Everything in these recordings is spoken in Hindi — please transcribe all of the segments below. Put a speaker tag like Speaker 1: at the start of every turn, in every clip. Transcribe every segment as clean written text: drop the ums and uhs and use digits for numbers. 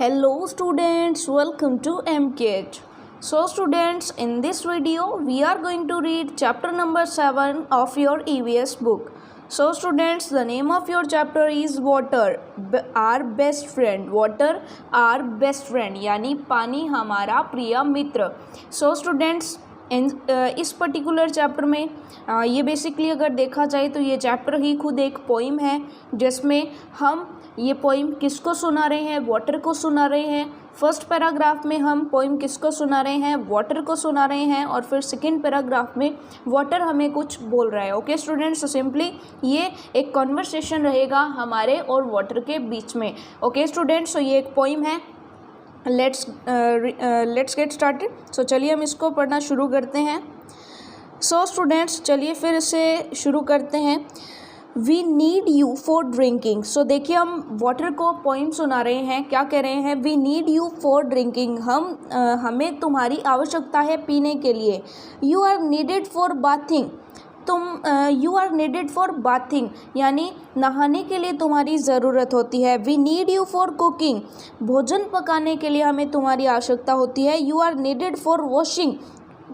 Speaker 1: Hello students, welcome to MKH. So students, in this video we are going to read chapter number 7 of your EVS book. So students, the name of your chapter is water, our best friend. Water, our best friend, यानी पानी हमारा प्रिय मित्र. So students, इस पर्टिकुलर चैप्टर में ये बेसिकली अगर देखा जाए तो ये चैप्टर ही खुद एक पोइम है, जिसमें हम ये पोइम किसको सुना रहे हैं, वाटर को सुना रहे हैं. फर्स्ट पैराग्राफ में हम पोइम किसको सुना रहे हैं, वाटर को सुना रहे हैं, और फिर सेकंड पैराग्राफ में वाटर हमें कुछ बोल रहा है. ओके स्टूडेंट्स, तो सिंपली ये एक कॉन्वर्सेशन रहेगा हमारे और वाटर के बीच में. ओके स्टूडेंट्स, तो ये एक पोइम है. Let's get started. सो चलिए हम इसको पढ़ना शुरू करते हैं. सो स्टूडेंट्स, चलिए फिर इसे शुरू करते हैं. We need you for drinking. So देखिए, हम वाटर को पोइम सुना रहे हैं. क्या कह रहे हैं? We need you for drinking. हमें तुम्हारी आवश्यकता है पीने के लिए. You are needed for bathing. You are needed for bathing यानी नहाने के लिए तुम्हारी ज़रूरत होती है. We need you for cooking. भोजन पकाने के लिए हमें तुम्हारी आवश्यकता होती है. You are needed for washing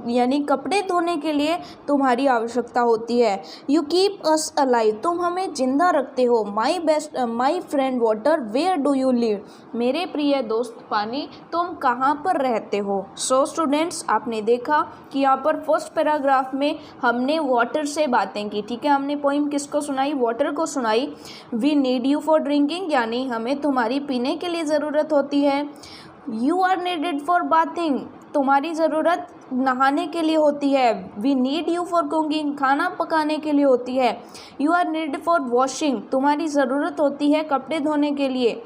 Speaker 1: यानी कपड़े धोने के लिए तुम्हारी आवश्यकता होती है. You keep us alive. तुम हमें जिंदा रखते हो. My friend water, where do you live. मेरे प्रिय दोस्त पानी, तुम कहाँ पर रहते हो. सो स्टूडेंट्स, आपने देखा कि यहाँ पर फर्स्ट पैराग्राफ में हमने वाटर से बातें की. ठीक है, हमने पोइम किसको सुनाई, वाटर को सुनाई. We need you for drinking यानी हमें तुम्हारी पीने के लिए ज़रूरत होती है. You are needed for bathing, तुम्हारी ज़रूरत नहाने के लिए होती है. We need you for cooking, खाना पकाने के लिए होती है. You are needed for washing, तुम्हारी ज़रूरत होती है कपड़े धोने के लिए.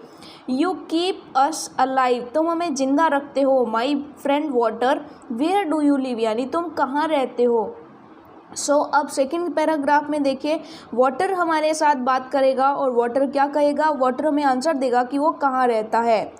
Speaker 1: यू कीप अस अलाइव, तुम हमें ज़िंदा रखते हो. My friend water, where do you live यानी तुम कहाँ रहते हो. सो अब सेकंड पैराग्राफ में देखिए, वाटर हमारे साथ बात करेगा और वाटर क्या कहेगा, वाटर हमें आंसर देगा कि वो कहाँ रहता है.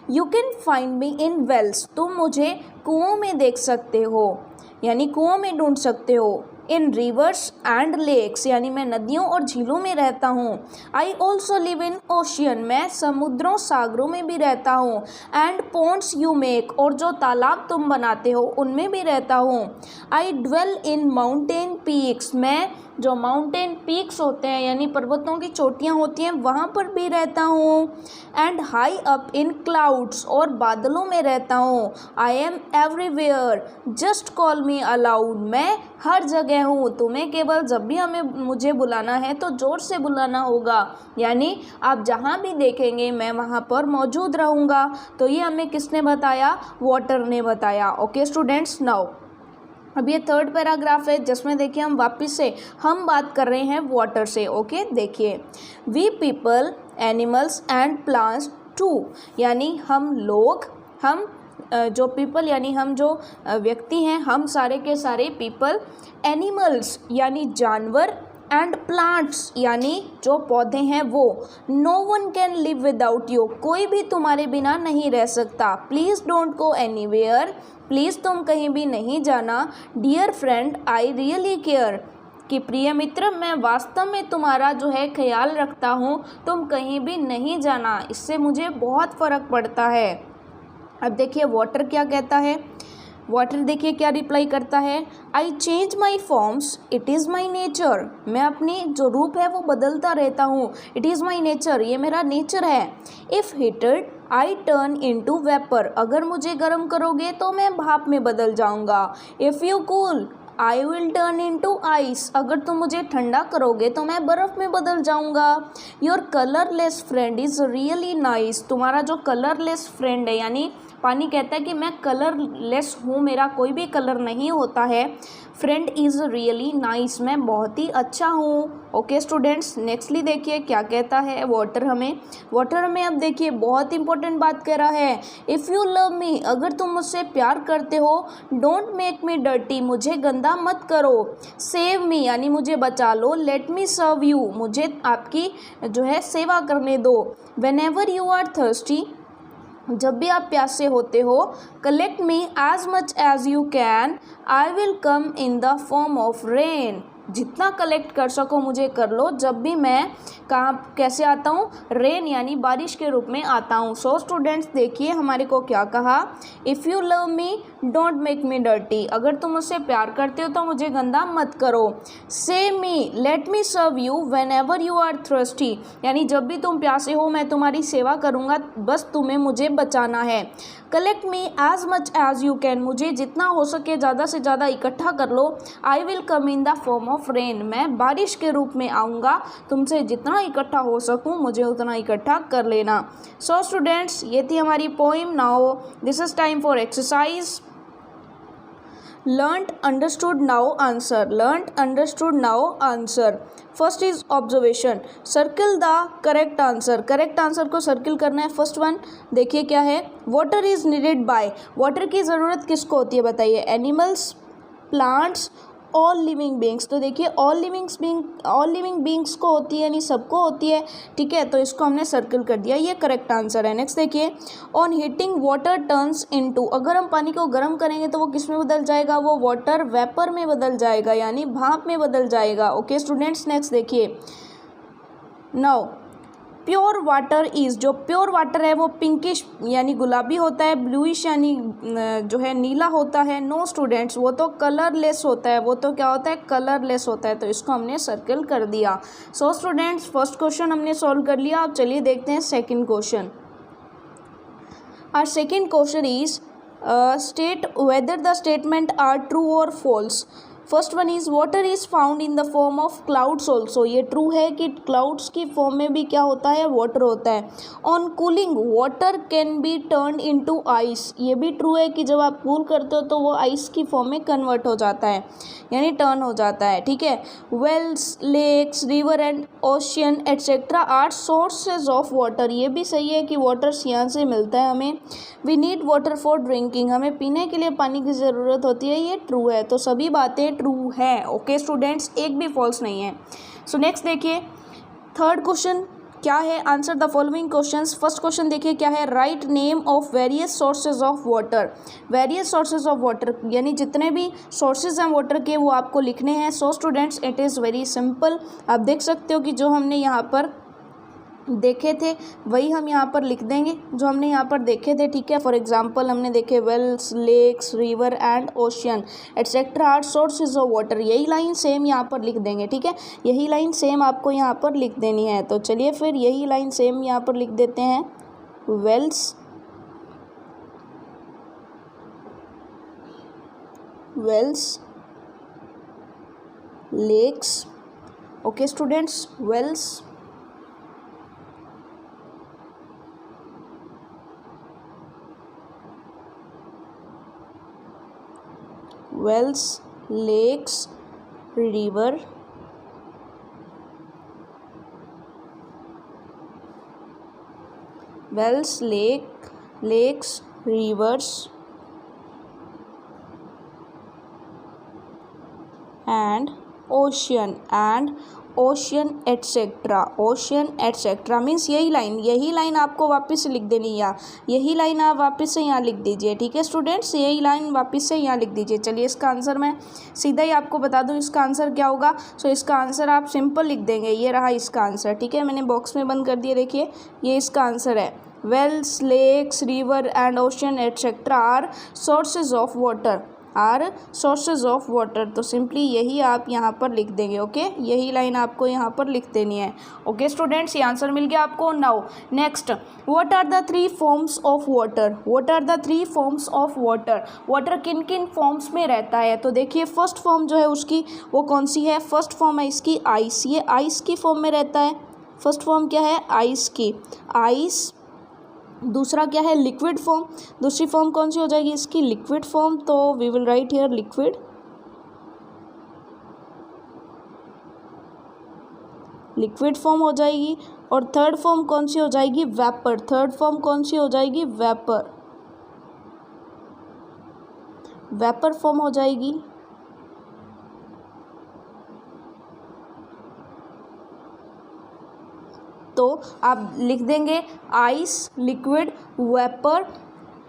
Speaker 1: You can find me in wells, तुम मुझे कुओं में देख सकते हो यानी कुओं में ढूंढ सकते हो. इन रिवर्स एंड लेक्स यानी मैं नदियों और झीलों में रहता हूँ. I also live in ocean, मैं समुद्रों सागरों में भी रहता हूँ. एंड पॉन्ड्स यू मेक, और जो तालाब तुम बनाते हो उनमें भी रहता हूँ. आई ड्वेल इन माउंटेन पीक्स, मैं जो माउंटेन पीक्स होते हैं यानी पर्वतों की चोटियाँ होती हैं वहाँ पर भी रहता हूँ. And high up in clouds, और बादलों में रहता हूँ. I am everywhere, just call me allowed, मैं हर जगह हूँ. तुम्हें केवल जब भी मुझे बुलाना है तो ज़ोर से बुलाना होगा यानी आप जहाँ भी देखेंगे मैं वहाँ पर मौजूद रहूँगा. तो ये हमें किसने बताया, वाटर ने बताया. ओके स्टूडेंट्स, नाउ अब ये थर्ड पैराग्राफ है जिसमें देखिए हम वापस से हम बात कर रहे हैं वाटर से. ओके देखिए, we people, animals and plants too यानी हम लोग, हम जो पीपल यानी हम जो व्यक्ति हैं, हम सारे के सारे पीपल. एनिमल्स यानी जानवर, एंड प्लांट्स यानी जो पौधे हैं वो. No one can live without you, कोई भी तुम्हारे बिना नहीं रह सकता. Please don't go anywhere, please तुम कहीं भी नहीं जाना. Dear friend, I really care, कि प्रिय मित्र मैं वास्तव में तुम्हारा जो है ख्याल रखता हूँ. तुम कहीं भी नहीं जाना, इससे मुझे बहुत फ़र्क पड़ता है. अब देखिए वाटर क्या कहता है. वाटर देखिए क्या रिप्लाई करता है. I change my forms, it is my nature, मैं अपनी जो रूप है वो बदलता रहता हूँ. इट इज़ माई नेचर, ये मेरा नेचर है. If heated I turn into vapour, अगर मुझे गर्म करोगे तो मैं भाप में बदल जाऊँगा. If you cool I will turn into ice, अगर तुम मुझे ठंडा करोगे तो मैं बर्फ़ में बदल जाऊँगा. Your colourless friend is really nice, तुम्हारा जो कलरलेस फ्रेंड है यानी पानी कहता है कि मैं कलरलेस हूँ, मेरा कोई भी कलर नहीं होता है. फ्रेंड इज़ रियली नाइस, मैं बहुत ही अच्छा हूँ. ओके स्टूडेंट्स, नेक्स्टली देखिए क्या कहता है वाटर हमें. वाटर हमें अब देखिए बहुत इंपॉर्टेंट बात कह रहा है. इफ़ यू लव मी, अगर तुम मुझसे प्यार करते हो. डोंट मेक मी डर्टी, मुझे गंदा मत करो. सेव मी यानी मुझे बचा लो. लेट मी सर्व यू, मुझे आपकी जो है सेवा करने दो. Whenever you are thirsty, जब भी आप प्यासे होते हो. Collect me as much as you can, I will come in the form of rain, जितना कलेक्ट कर सको मुझे कर लो, जब भी मैं कहाँ कैसे आता हूँ, रेन यानी बारिश के रूप में आता हूँ। सो स्टूडेंट्स देखिए हमारे को क्या कहा, if you love me don't make me dirty, अगर तुम मुझसे प्यार करते हो तो मुझे गंदा मत करो। Say me let me serve you whenever you are thirsty, यानी जब भी तुम प्यासे हो मैं तुम्हारी सेवा करूँगा, बस तुम्हें मुझे बचाना है। Collect me as much as you can, मुझे जितना हो सके ज़्यादा से ज़्यादा इकट्ठा कर लो। I will come in the form of rain, मैं बारिश के रूप में आऊँगा, तुमसे जितना इकट्ठा हो सकूँ मुझे उतना इकट्ठा कर लेना। सो स्टूडेंट्स ये थी हमारी poem. Now this is time for exercise. Learnt, understood, now answer. Learnt, understood, now answer. First is observation. Circle the correct answer. Correct answer को circle करना है। फर्स्ट वन देखिए क्या है, water is needed by, water की ज़रूरत किसको होती है बताइए, animals, plants, all living beings. तो देखिए ऑल लिविंग बींग्स को होती है, यानी सबको होती है, ठीक है, तो इसको हमने सर्कल कर दिया, ये करेक्ट आंसर है। नेक्स्ट देखिए, on heating water turns into, अगर हम पानी को गर्म करेंगे तो वो किस में बदल जाएगा, वो वाटर वेपर में बदल जाएगा, यानी भाप में बदल जाएगा। ओके स्टूडेंट्स नेक्स्ट देखिए, नाउ प्योर वाटर इज़, जो प्योर वाटर है वो पिंकिश यानी गुलाबी होता है, ब्लूइश यानी जो है नीला होता है। नो स्टूडेंट्स वो तो कलरलेस होता है, वो तो क्या होता है, कलरलेस होता है, तो इसको हमने सर्कल कर दिया। सो स्टूडेंट्स फर्स्ट क्वेश्चन हमने सॉल्व कर लिया। अब चलिए देखते हैं second question. Our second question is state whether the statement are true और false. First one is water is found in the form of clouds also, ये ट्रू है कि क्लाउड्स की फॉर्म में भी क्या होता है, वाटर होता है। On cooling water can be turn into ice, ये भी ट्रू है कि जब आप कूल करते हो तो वो आइस की फॉर्म में कन्वर्ट हो जाता है, यानी टर्न हो जाता है, ठीक है। Wells, lakes, river and ocean etcetera are sources of water, ये भी सही है कि वाटर यहाँ से मिलता है हमें। We need water for drinking, हमें पीने के लिए पानी की ज़रूरत होती है, ये ट्रू है। तो सभी बातें ट्रू है। ओके स्टूडेंट्स एक भी फॉल्स नहीं है। सो नेक्स्ट देखिए थर्ड क्वेश्चन क्या है, answer the following questions. First question देखिए क्या है, write name of various sources of water. Various sources of water यानी जितने भी सोर्सेज हैं वाटर के वो आपको लिखने हैं। So students it is very simple, आप देख सकते हो कि जो हमने यहाँ पर देखे थे वही हम यहाँ पर लिख देंगे जो हमने यहाँ पर देखे थे, ठीक है। फॉर एग्जांपल हमने देखे wells, lakes, river and ocean etcetera are sources of water, यही लाइन सेम यहाँ पर लिख देंगे, ठीक है। यही लाइन सेम आपको यहाँ पर लिख देनी है। तो चलिए फिर यही लाइन सेम यहाँ पर लिख देते हैं, wells, lakes, okay students, wells, lakes, river, lakes, rivers and ocean etcetera means यही लाइन आपको वापस से लिख देनी है, यही लाइन आप वापस से यहाँ लिख दीजिए, ठीक है स्टूडेंट्स, यही लाइन वापस से यहाँ लिख दीजिए। चलिए इसका आंसर मैं सीधा ही आपको बता दूँ इसका आंसर क्या होगा। सो इसका आंसर आप सिंपल लिख देंगे, ये रहा इसका आंसर, ठीक है। मैंने बॉक्स में बंद कर दिया, देखिए ये इसका आंसर है, wells, lakes, river and ocean etcetera are sources of water. तो सिंपली यही आप यहाँ पर लिख देंगे, ओके। यही लाइन आपको यहाँ पर लिख देनी है, ओके स्टूडेंट्स। ये आंसर मिल गया आपको। Now next, what are the three forms of water. Water किन किन फॉर्म्स में रहता है, तो देखिए फर्स्ट फॉर्म जो है उसकी वो कौन सी है, फर्स्ट फॉर्म है इसकी आइस, ये आइस की फॉर्म में रहता है। फर्स्ट फॉर्म क्या है, आइस की, आइस। दूसरा क्या है, लिक्विड फॉर्म, दूसरी फॉर्म कौन सी हो जाएगी इसकी, लिक्विड फॉर्म, तो we will write here liquid form हो जाएगी। और थर्ड फॉर्म कौन सी हो जाएगी, वेपर, थर्ड फॉर्म कौन सी हो जाएगी, वेपर फॉर्म हो जाएगी। तो आप लिख देंगे ice, liquid, vapour,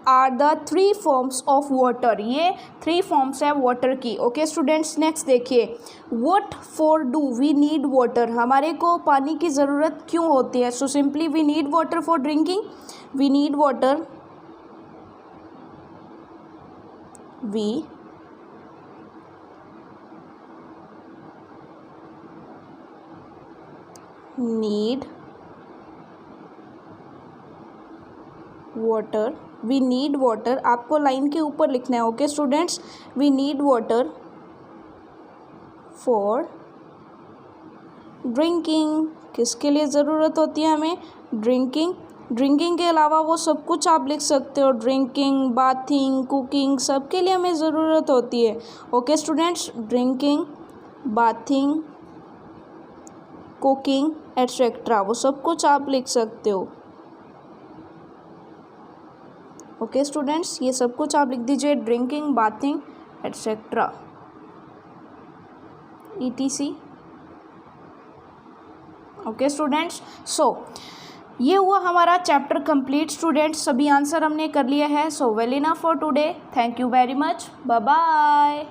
Speaker 1: are the 3 forms of water, ये 3 फॉर्म्स है वाटर की। ओके स्टूडेंट्स, नेक्स्ट देखिए, what for do we need water, हमारे को पानी की ज़रूरत क्यों होती है। So simply we need water for drinking, we need water, we need water, we need water, आपको लाइन के ऊपर लिखना है। Okay students, we need water for drinking, किसके लिए ज़रूरत होती है हमें, ड्रिंकिंग। ड्रिंकिंग के अलावा वो सब कुछ आप लिख सकते हो, ड्रिंकिंग, बाथिंग, कुकिंग, सब के लिए हमें ज़रूरत होती है। Okay students, drinking, bathing, cooking etcetera, वो सब कुछ आप लिख सकते हो। ओके स्टूडेंट्स, ये सब कुछ आप लिख दीजिए, drinking, bathing etcetera, ETC। Okay students, so ये हुआ हमारा चैप्टर कंप्लीट स्टूडेंट्स, सभी आंसर हमने कर लिया है। So well enough for today, thank you very much, bye bye.